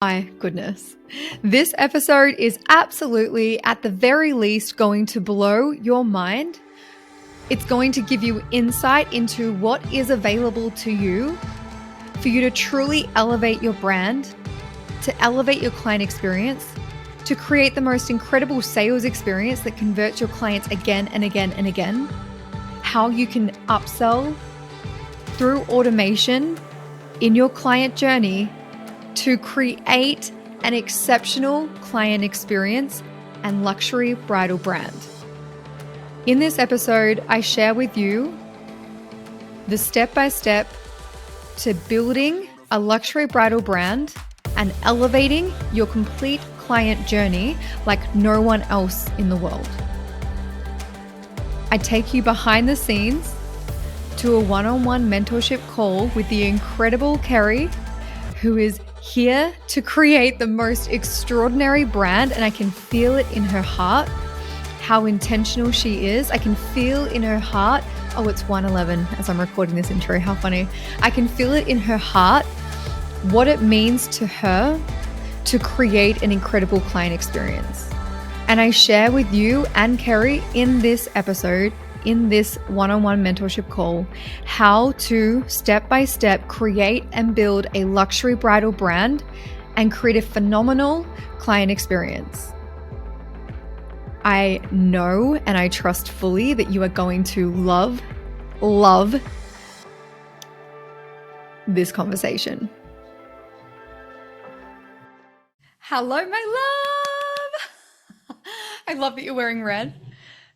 My goodness. This episode is absolutely, at the very least, going to blow your mind. It's going to give you insight into what is available to you for you to truly elevate your brand, to elevate your client experience, to create the most incredible sales experience that converts your clients again and again and again, how you can upsell through automation in your client journey to create an exceptional client experience and luxury bridal brand. In this episode, I share with you the step-by-step to building a luxury bridal brand and elevating your complete client journey like no one else in the world. I take you behind the scenes to a one-on-one mentorship call with the incredible Kerry, who is here to create the most extraordinary brand, and I can feel it in her heart, how intentional she is. I can feel in her heart, oh, it's 1:11 as I'm recording this intro, how funny. I can feel it in her heart, what it means to her to create an incredible client experience. And I share with you and Kerry in this episode, in this one-on-one mentorship call, how to step-by-step create and build a luxury bridal brand and create a phenomenal client experience. I know and I trust fully that you are going to love this conversation. Hello, my love. I love that you're wearing red.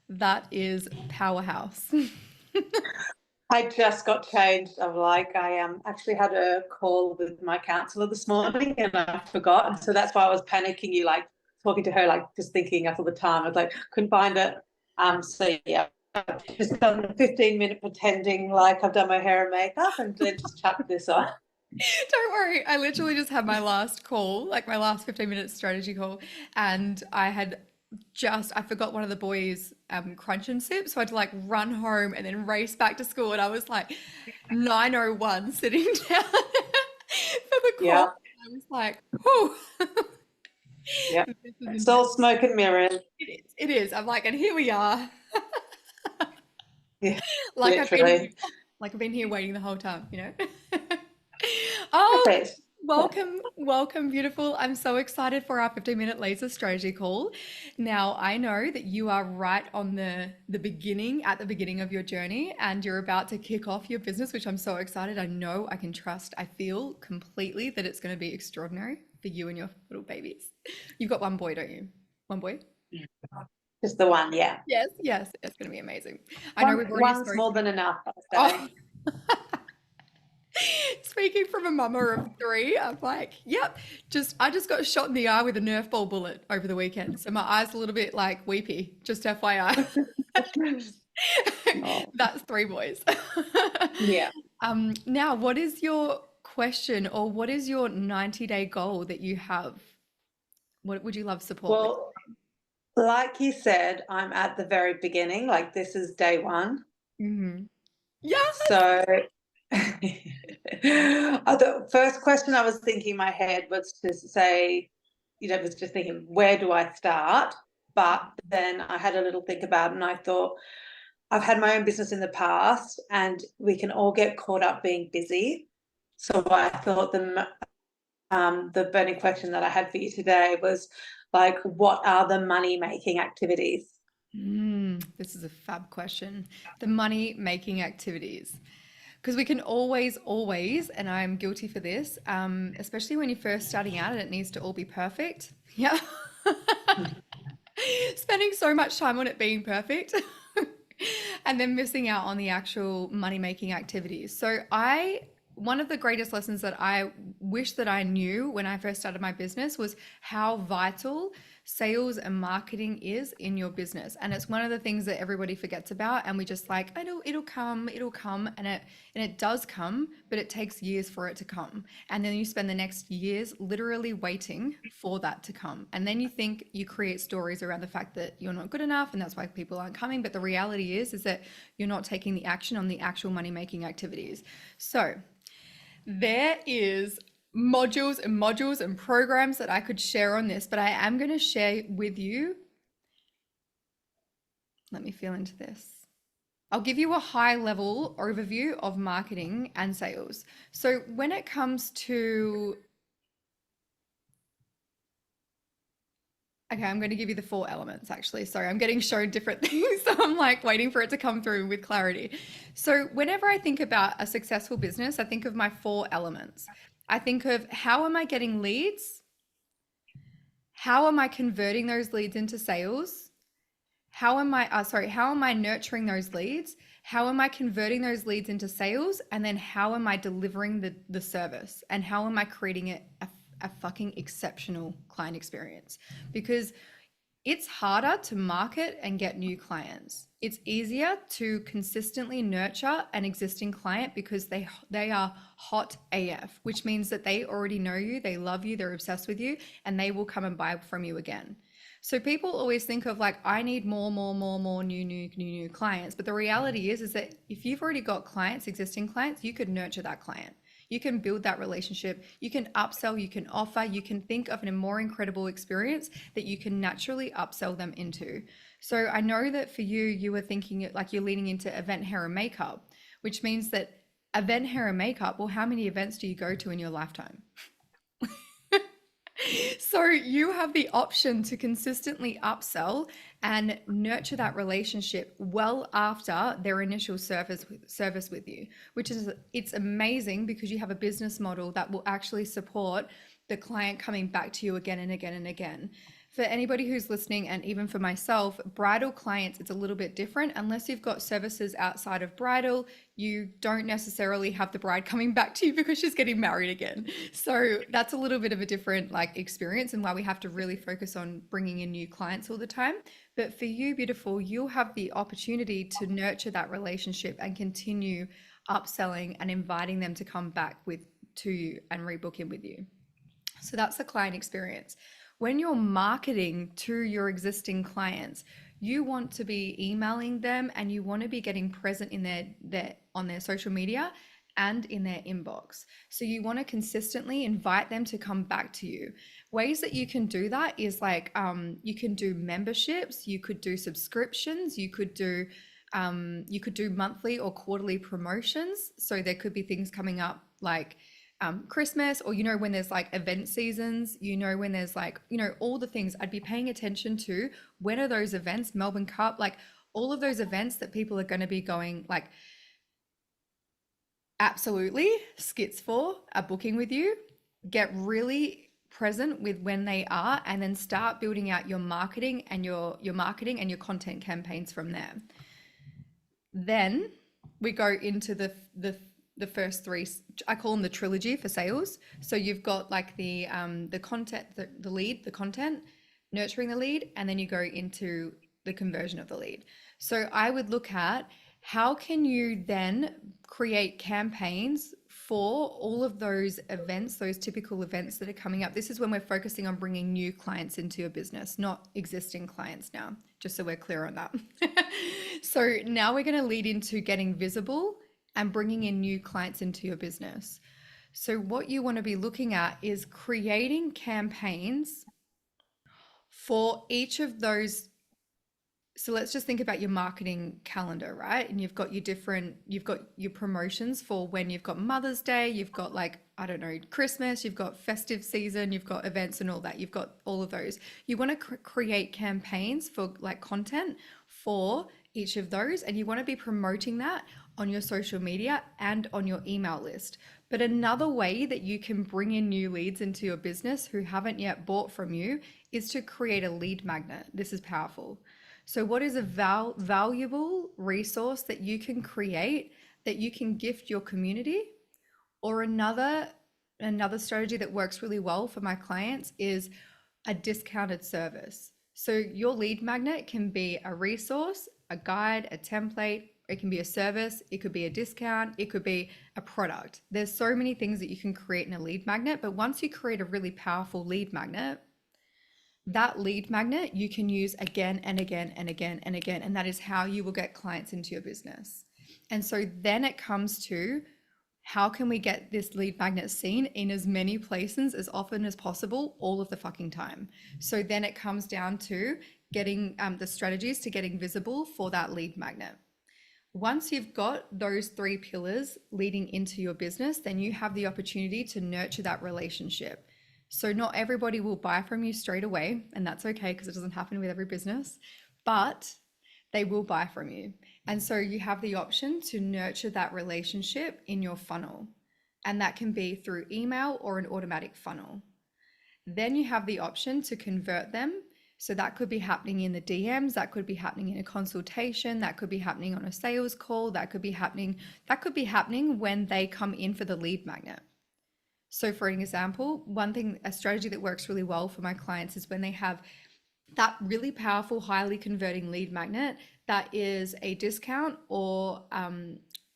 That is powerhouse. I just got changed. I actually had a call with my counselor this morning and I forgot. And so that's why I was panicking you, like talking to her, like just thinking up all the time. I was like, couldn't find it. So yeah, I've just done a 15-minute pretending like I've done my hair and makeup and then just chucked this on. Don't worry. I literally just had my last call, like my last 15-minute strategy call, and I forgot one of the boys' crunch and sip, so I had to like run home and then race back to school, and I was like 9:01 sitting down for the call. Yeah, I was like, whew. yeah. This is It's all intense. smoke and mirrors. It is. I'm like, and here we are. Yeah, Like I've been here, literally. like I've been here waiting the whole time, you know? Oh, Okay. welcome, beautiful. I'm so excited for our 15-minute laser strategy call. Now, I know that you are right on the beginning, at the beginning of your journey, and you're about to kick off your business, which I'm so excited. I know, I can trust, I feel completely that it's going to be extraordinary for you and your little babies. You've got one boy, don't you? One boy? Just the one, yeah. Yes, it's going to be amazing. I know we've already One's more spoken. than enough, I'll say. Oh, speaking from a mama of three, I'm like, yep, I just got shot in the eye with a Nerf ball bullet over the weekend. So my eye's a little bit like weepy, just FYI. Oh, That's three boys. yeah. Now, what is your question, or what is your 90-day goal that you have? What would you love support with? Well, like you said, I'm at the very beginning, like this is day one. Hmm. Yes. So the first question I was thinking in my head was to say, was just thinking, where do I start? But then I had a little think about it and I thought, I've had my own business in the past and we can all get caught up being busy. So I thought the burning question that I had for you today was like, what are the money-making activities? This is a fab question. The money making activities. Because we can always, and I'm guilty for this, especially when you're first starting out and it needs to all be perfect. Yeah. Spending so much time on it being perfect and then missing out on the actual money making activities. One of the greatest lessons that I wish that I knew when I first started my business was how vital sales and marketing is in your business. And it's one of the things that everybody forgets about. And we just like, it'll come. And it does come, but it takes years for it to come. And then you spend the next years literally waiting for that to come. And then you think you create stories around the fact that you're not good enough and that's why people aren't coming. But the reality is that you're not taking the action on the actual money making activities. So there is modules and modules and programs that I could share on this, but I am going to share with you. Let me feel into this. I'll give you a high level overview of marketing and sales. So when it comes to, okay, I'm going to give you the 4 elements actually. Sorry, I'm getting shown different things. So I'm like waiting for it to come through with clarity. So whenever I think about a successful business, I think of my 4 elements. I think of how am I getting leads? How am I converting those leads into sales? How am I nurturing those leads? How am I converting those leads into sales? And then how am I delivering the service? And how am I creating a fucking exceptional client experience? Because it's harder to market and get new clients. It's easier to consistently nurture an existing client because they are hot AF, which means that they already know you, they love you, they're obsessed with you, and they will come and buy from you again. So people always think of like, I need more new clients. But the reality is that if you've already got clients, existing clients, you could nurture that client. You can build that relationship. You can upsell, you can offer, you can think of a more incredible experience that you can naturally upsell them into. So I know that for you, you were thinking like you're leaning into event hair and makeup, which means that event hair and makeup, well, how many events do you go to in your lifetime? So you have the option to consistently upsell and nurture that relationship well after their initial service with you, which is it's amazing because you have a business model that will actually support the client coming back to you again and again and again. For anybody who's listening, and even for myself, bridal clients, it's a little bit different. Unless you've got services outside of bridal, you don't necessarily have the bride coming back to you because she's getting married again. So that's a little bit of a different like experience, and why we have to really focus on bringing in new clients all the time. But for you, beautiful, you'll have the opportunity to nurture that relationship and continue upselling and inviting them to come back to you and rebook in with you. So that's the client experience. When you're marketing to your existing clients, you want to be emailing them and you want to be getting present in on their social media and in their inbox. So you want to consistently invite them to come back to you. Ways that you can do that is like you can do memberships, you could do subscriptions, you could do monthly or quarterly promotions. So there could be things coming up like Christmas, or when there's like event seasons, when there's like all the things. I'd be paying attention to when are those events, Melbourne Cup, like all of those events that people are going to be going like absolutely skits for are booking with you. Get really present with when they are, and then start building out your marketing and your content campaigns from there. Then we go into the first 3. I call them the trilogy for sales. So you've got like the content, the lead, the content, nurturing the lead, and then you go into the conversion of the lead. So I would look at how can you then create campaigns for all of those events, those typical events that are coming up. This is when we're focusing on bringing new clients into your business, not existing clients now, just so we're clear on that. So now we're going to lead into getting visible and bringing in new clients into your business. So what you want to be looking at is creating campaigns for each of those. So let's just think about your marketing calendar, right? And you've got your promotions for when you've got Mother's Day, you've got like, I don't know, Christmas, you've got festive season, you've got events and all that. You've got all of those. You want to create campaigns for like content for each of those, and you want to be promoting that on your social media and on your email list. But another way that you can bring in new leads into your business who haven't yet bought from you is to create a lead magnet. This is powerful. So what is a valuable resource that you can create that you can gift your community? Or another strategy that works really well for my clients is a discounted service. So your lead magnet can be a resource, a guide, a template. It can be a service, it could be a discount, it could be a product. There's so many things that you can create in a lead magnet, but once you create a really powerful lead magnet, that lead magnet you can use again and again and again and again, and that is how you will get clients into your business. And so then it comes to how can we get this lead magnet seen in as many places as often as possible, all of the fucking time? So then it comes down to getting the strategies to getting visible for that lead magnet. Once you've got those 3 pillars leading into your business, then you have the opportunity to nurture that relationship. So not everybody will buy from you straight away, and that's okay because it doesn't happen with every business, but they will buy from you. And so you have the option to nurture that relationship in your funnel. And that can be through email or an automatic funnel. Then you have the option to convert them. So that could be happening in the DMs, that could be happening in a consultation, that could be happening on a sales call, that could be happening when they come in for the lead magnet. So for an example, a strategy that works really well for my clients is when they have that really powerful, highly converting lead magnet that is a discount or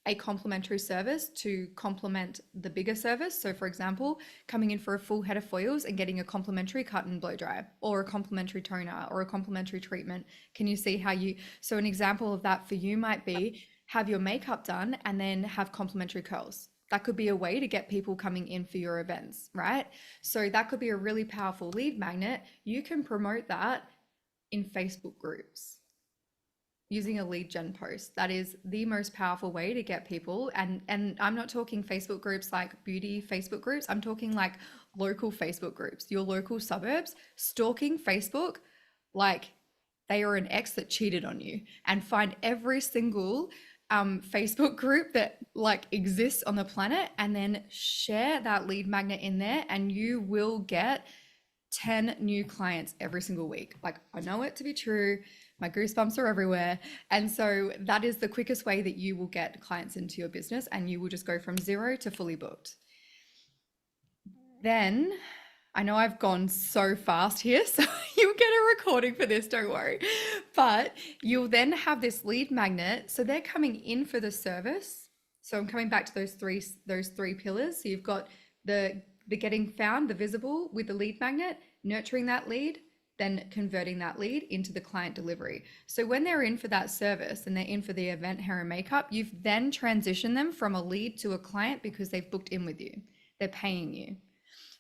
a complimentary service to complement the bigger service. So for example, coming in for a full head of foils and getting a complimentary cut and blow dry, or a complimentary toner, or a complimentary treatment. Can you see how so an example of that for you might be have your makeup done and then have complimentary curls. That could be a way to get people coming in for your events, right? So that could be a really powerful lead magnet. You can promote that in Facebook groups using a lead gen post. That is the most powerful way to get people. And I'm not talking Facebook groups like beauty Facebook groups. I'm talking like local Facebook groups, your local suburbs, stalking Facebook like they are an ex that cheated on you, and find every single Facebook group that like exists on the planet, and then share that lead magnet in there, and you will get 10 new clients every single week. Like, I know it to be true. My goosebumps are everywhere. And so that is the quickest way that you will get clients into your business, and you will just go from 0 to fully booked. Then I know I've gone so fast here, so you'll get a recording for this, don't worry. But you'll then have this lead magnet. So they're coming in for the service. So I'm coming back to those three pillars. So you've got the getting found, the visible with the lead magnet, nurturing that lead, then converting that lead into the client delivery. So when they're in for that service and they're in for the event, hair and makeup, you've then transitioned them from a lead to a client because they've booked in with you. They're paying you.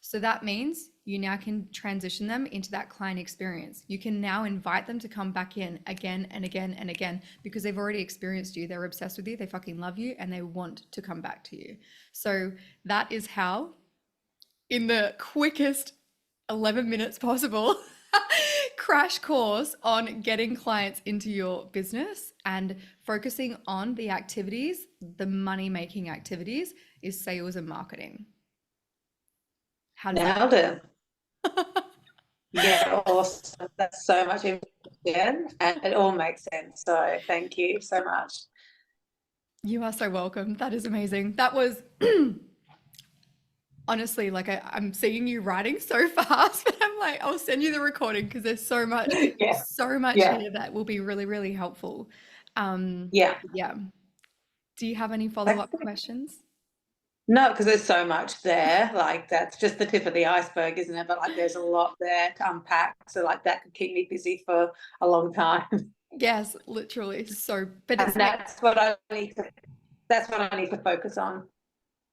So that means you now can transition them into that client experience. You can now invite them to come back in again and again and again because they've already experienced you. They're obsessed with you. They fucking love you and they want to come back to you. So that is how, in the quickest 11 minutes possible, crash course on getting clients into your business and focusing on the activities, the money-making activities, is sales and marketing. How does Nailed it. Yeah, awesome. That's so much information and it all makes sense. So thank you so much. You are so welcome. That is amazing. That was honestly, like I'm seeing you writing so fast, but I'm like, I'll send you the recording because there's so much here that will be really, really helpful. Yeah. Do you have any follow-up questions? No, because there's so much there. Like, that's just the tip of the iceberg, isn't it? But like, there's a lot there to unpack. So like, that could keep me busy for a long time. Yes, literally. So, but and it's that's what I need to focus on.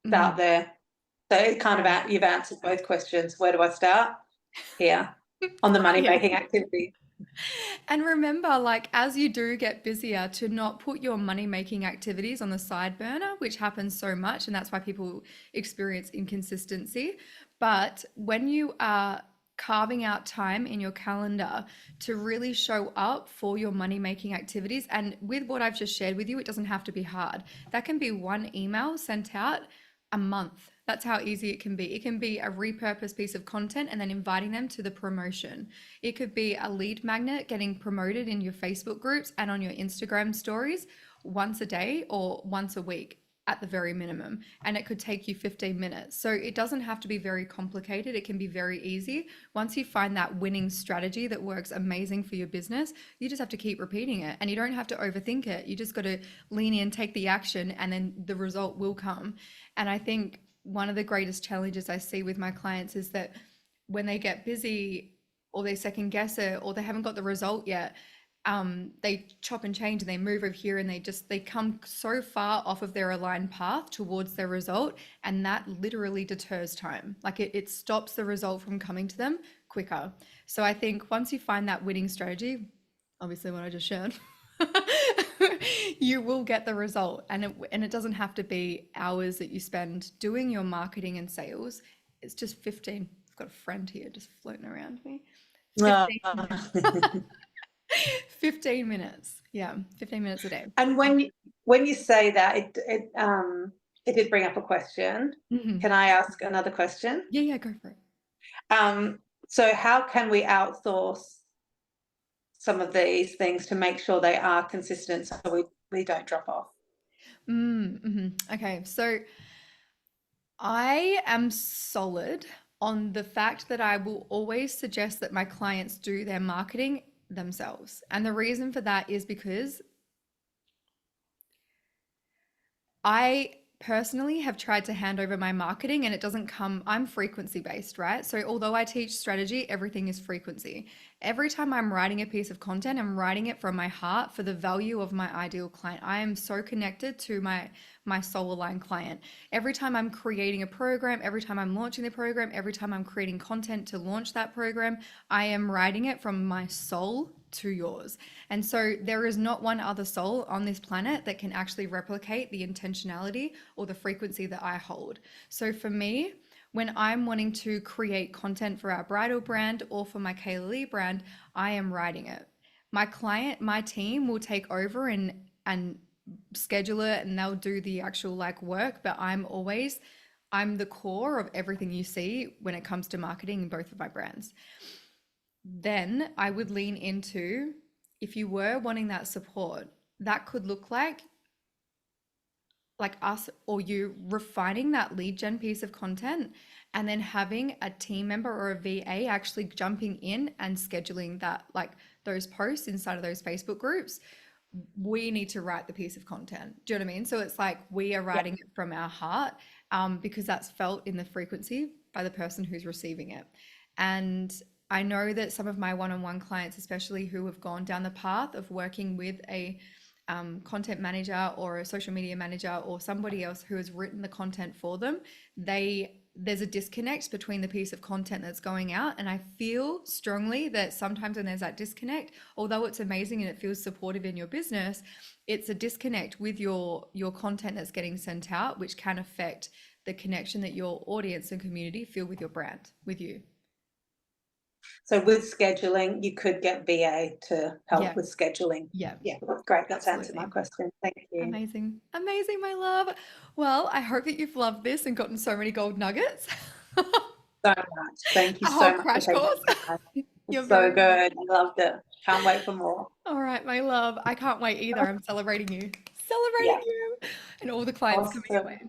Start there. So it kind of you've answered both questions. Where do I start? Here, on the money-making activity. And remember, like, as you do get busier, to not put your money-making activities on the side burner, which happens so much, and that's why people experience inconsistency. But when you are carving out time in your calendar to really show up for your money-making activities, and with what I've just shared with you, it doesn't have to be hard. That can be one email sent out a month. That's how easy it can be. It can be a repurposed piece of content and then inviting them to the promotion. It could be a lead magnet getting promoted in your Facebook groups and on your Instagram stories once a day or once a week at the very minimum. And it could take you 15 minutes. So it doesn't have to be very complicated. It can be very easy. Once you find that winning strategy that works amazing for your business, you just have to keep repeating it, and you don't have to overthink it. You just got to lean in, take the action, and then the result will come. And I think one of the greatest challenges I see with my clients is that when they get busy or they second guess it or they haven't got the result yet, they chop and change and they move over here and they come so far off of their aligned path towards their result, and that literally deters time. Like it stops the result from coming to them quicker. So I think once you find that winning strategy, obviously what I just shared, you will get the result. And it doesn't have to be hours that you spend doing your marketing and sales. It's just 15. I've got a friend here just floating around me. 15 15 minutes. Yeah, 15 minutes a day. And when you say that, it did bring up a question. Mm-hmm. Can I ask another question? Yeah, go for it. So how can we outsource some of these things to make sure they are consistent so we don't drop off? Mm-hmm. Okay, so I am solid on the fact that I will always suggest that my clients do their marketing themselves. And the reason for that is because I personally have tried to hand over my marketing and it doesn't come, I'm frequency based, right? So although I teach strategy, everything is frequency. Every time I'm writing a piece of content, I'm writing it from my heart for the value of my ideal client. I am so connected to my soul aligned client. Every time I'm creating a program, every time I'm launching the program, every time I'm creating content to launch that program, I am writing it from my soul to yours. And so there is not one other soul on this planet that can actually replicate the intentionality or the frequency that I hold. So for me, when I'm wanting to create content for our bridal brand or for my Kailah brand, I am writing it. My client, my team will take over and schedule it, and they'll do the actual work, but I'm the core of everything you see when it comes to marketing in both of my brands. Then I would lean into, if you were wanting that support, that could look like us or you refining that lead gen piece of content and then having a team member or a VA actually jumping in and scheduling that, those posts inside of those Facebook groups. We need to write the piece of content. Do you know what I mean? So it's we are writing it from our heart, because that's felt in the frequency by the person who's receiving it. And I know that some of my one-on-one clients, especially who have gone down the path of working with a content manager or a social media manager or somebody else who has written the content for them, there's a disconnect between the piece of content that's going out. And I feel strongly that sometimes when there's that disconnect, although it's amazing and it feels supportive in your business, it's a disconnect with your content that's getting sent out, which can affect the connection that your audience and community feel with your brand, with you. So with scheduling, you could get VA to help with scheduling. Yeah, great. That's answered my question. Thank you. Amazing, my love. Well, I hope that you've loved this and gotten so many gold nuggets. So much. Thank you so much. Crash course. You're so good. I loved it. Can't wait for more. All right, my love. I can't wait either. I'm celebrating you. You and all the clients coming your way.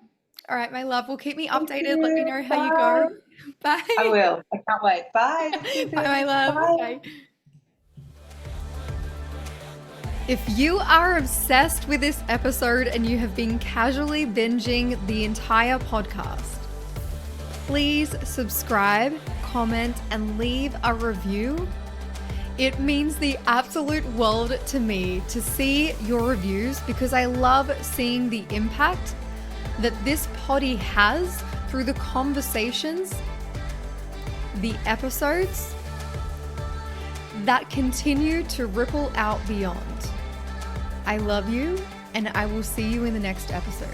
All right, my love. Well, keep me updated. Let me know how you go. Bye. I will. I can't wait. Bye. Bye, my love. Bye. If you are obsessed with this episode and you have been casually binging the entire podcast, please subscribe, comment, and leave a review. It means the absolute world to me to see your reviews because I love seeing the impact that this poddy has through the conversations, the episodes that continue to ripple out beyond. I love you, and I will see you in the next episode.